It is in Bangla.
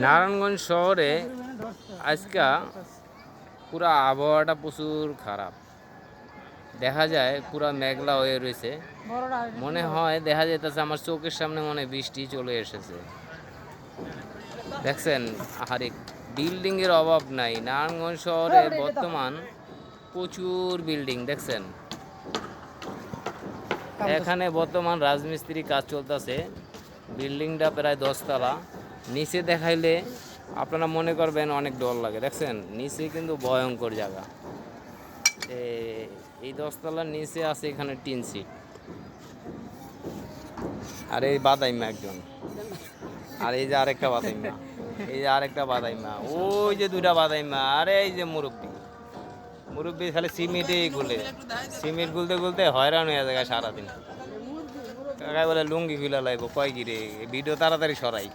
নারায়ণগঞ্জ শহরে আজকা পুরা আবহাওয়াটা প্রচুর খারাপ। দেখা যায় পুরা মেঘলা হয়ে রয়েছে। মনে হয় দেখা যাইতেছে আমার চোখের সামনে মনে হয় বৃষ্টি চলে এসেছে। দেখছেন, আরে বিল্ডিং এর অভাব নাই নারায়ণগঞ্জ শহরে বর্তমান প্রচুর বিল্ডিং। দেখছেন, এখানে বর্তমান রাজমিস্ত্রি কাজ চলতেছে। বিল্ডিংটা প্রায় 10 তলা। নিচে দেখাইলে আপনারা মনে করবেন অনেক ডর লাগে। দেখছেন, নিচে কিন্তু ভয়ঙ্কর জায়গা। এই 10 তলার নিচে আছে এখানে টিন সিট। আর এই বাদাইমা একজন, আর এই যে আরেকটা বাদাইমা, এই যে আরেকটা বাদাইমা, ওই যে দুইটা বাদাইমা, আরে এই যে মুরব্বী মুরব্বী খালি সিমেন্টই গুলে, সিমেন্ট গুলতে গুলতে হয়রান হয়ে যায় সারাদিন। কাকাই বলে লুঙ্গি খুলে লাইব, কয় কি রে ভিডিও তাড়াতাড়ি সরাই।